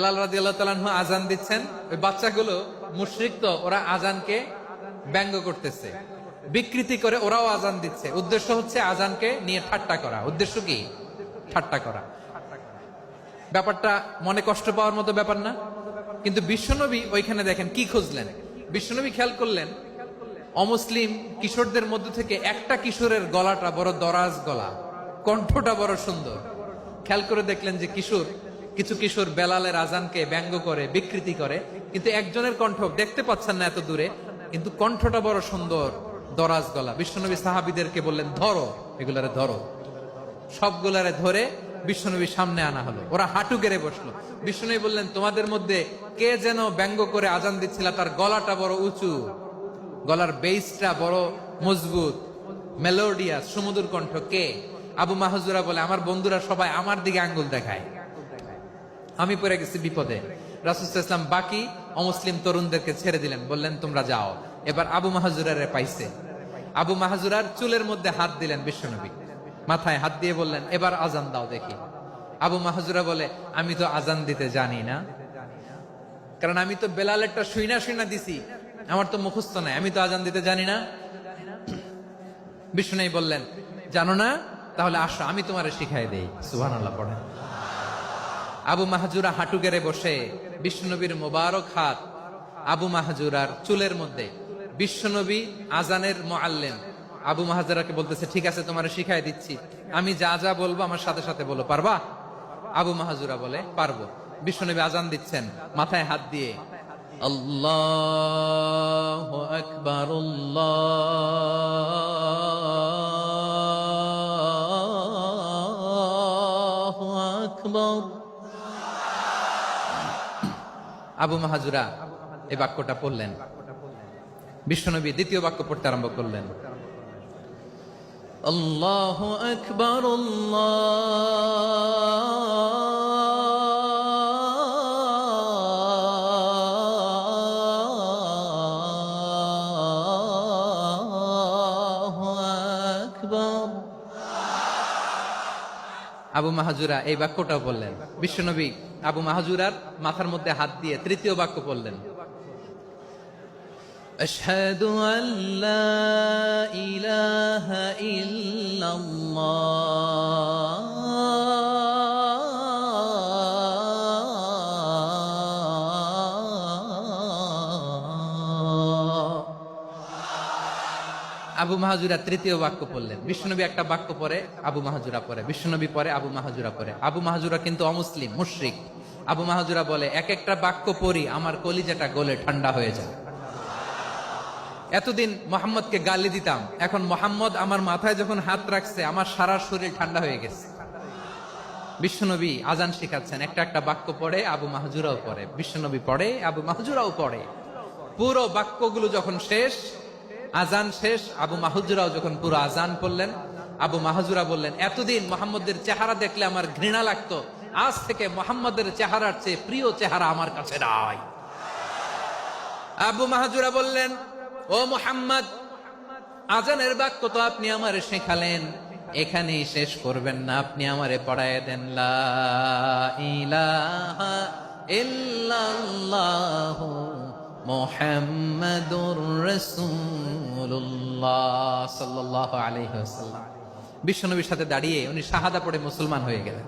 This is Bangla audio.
বেলাল রাদিয়াল্লাহু তাআলা আনহু আজান দিচ্ছেন, ওই বাচ্চাগুলো মুশরিক, তো ওরা আজানকে ব্যঙ্গ করতেছে, বিকৃতি করে ওরাও আজান দিচ্ছে। উদ্দেশ্য হচ্ছে আজানকে নিয়ে ঠাট্টা করা। উদ্দেশ্য কি? ঠাট্টা করা। ব্যাপারটা মনে কষ্ট পাওয়ার মতো ব্যাপার না? কিন্তু বিশ্বনবী ওইখানে দেখেন কি খুঁজলেন। বিশ্বনবী খেয়াল করলেন অমুসলিম কিশোরদের মধ্য থেকে একটা কিশোরের গলাটা বড় দরাজ গলা, কণ্ঠটা বড় সুন্দর। খেয়াল করে দেখলেন যে কিছু কিশোর বেলালের আজানকে ব্যঙ্গ করে, বিকৃতি করে, কিন্তু একজনের কণ্ঠ দেখতে পাচ্ছেন না এত দূরে, কিন্তু কণ্ঠটা বড় সুন্দর, দরাজ গলা। বিশ্বনবী সাহাবীদেরকে বললেন, ধরো এগুলারে, ধরো। সবগুলারে ধরে বিশ্বনবীর সামনে আনা হলো। ওরা হাঁটু গেড়ে বসলো। বিশ্বনবী বললেন, তোমাদের মধ্যে কে যেন ব্যঙ্গ করে আজান দিচ্ছিল, তার গলাটা বড় উঁচু, গলার বেসটা বড় মজবুত, মেলোডিয়াস, সুমধুর কণ্ঠ। কে? আবু মাহজুরা বলে, আমার বন্ধুরা সবাই আমার দিকে আঙ্গুল দেখায়, আমি পড়ে গেছি বিপদে। রাসূল সাল্লাল্লাহু আলাইহি ওয়াসাল্লাম বাকি অমুসলিম তরুণদেরকে ছেড়ে দিলেন, বললেন তোমরা যাও। এবার আবু মাহজুরারে পাইছে। আবু মাহজুরার চুলের মধ্যে হাত দিলেন বিশ্বনবী, মাথায় হাত দিয়ে বললেন, এবার আজান দাও দেখি। আবু মাহজুরা বলে, আমি তো আজান দিতে জানি না, কারণ আমি তো বেলালেরটা শুইনা দিছি, আমার তো মুখস্থ নাই, আমি তো আজান দিতে জানি না। বিশ্বনবী বললেন, জানো না? তাহলে আসো, আমি তোমারে শিখাই দেই। সুবহানাল্লাহ পড়েন। আবু মাহজুরা হাঁটু গেড়ে বসে, বিশ্বনবীর মোবারক হাত আবু মাহজুরার চুলের মধ্যে। বিশ্বনবী আজানের মুআল্লিম আবু মাহজুরাকে বলতেছে, ঠিক আছে তোমারে শিখাই দিচ্ছি, আমি যা যা বলবো আমার সাথে সাথে বলো, পারবা? আবু মাহজুরা বলে, পারবো। বিশ্বনবী আজান দিচ্ছেন, মাথায় হাত দিয়ে আল্লাহু আকবার, আল্লাহু আকবার। আবু মাহজুরা এই বাক্যটা পড়লেন। বিশ্বনবী দ্বিতীয় বাক্য পড়তে আরম্ভ করলেন, আল্লাহু আকবার, আল্লাহু আকবার। আবু মাহজুরা এই বাক্যটাও বললেন। বিশ্বনবী আবু মাহজুরার মাথার মধ্যে হাত দিয়ে তৃতীয় বাক্য বললেন, আশহাদু আল্লা ইলাহা ইল্লাল্লাহ। আবু মাহজুরা তৃতীয় বাক্য পড়লেন। বিশ্বনবী একটা বাক্য পরে আবু মাহজুরা পরে, বিশ্বনবী পরে আবু মাহজুরা পরে। আবু মাহজুরা কিন্তু অমুসলিম, মুশরিক। আবু মাহজুরা বলে, এক একটা বাক্য পড়ি আমার কলিজাটা গলে ঠান্ডা হয়ে যায়। এতদিন মোহাম্মদকে গালি দিতাম, এখন মোহাম্মদ আমার মাথায় যখন হাত রাখছে আমার সারা শরীর ঠান্ডা হয়ে গেছে। বিশ্বনবী আজান শিখাচ্ছেন, একটা একটা বাক্য পড়ে আবু মাহজুরাও পড়ে, বিশ্বনবী পড়ে, আবু মাহজুরাও পড়ে। পুরো বাক্যগুলো যখন শেষ, আজান শেষ, আবু মাহজুরাও যখন পুরো আজান পড়লেন, আবু মাহজুরা বললেন, এতদিন মোহাম্মদের চেহারা দেখলে আমার ঘৃণা লাগতো, আজ থেকে মোহাম্মদের চেহারার চেয়ে প্রিয় চেহারা আমার কাছে নাই। আবু মাহজুরা বললেন, ও মুহাম্মদ, আজানের বাক্য তো আপনি আমারে শেখালেন, এখানেই শেষ করবেন না, আপনি আমারে পড়ায় দেন, লা ইলাহা ইল্লাল্লাহু মুহাম্মাদুর রাসূলুল্লাহ সাল্লাল্লাহু আলাইহি ওয়াসাল্লাম। বিশ্বনবীর সাথে দাঁড়িয়ে উনি শাহাদা পড়ে মুসলমান হয়ে গেলেন।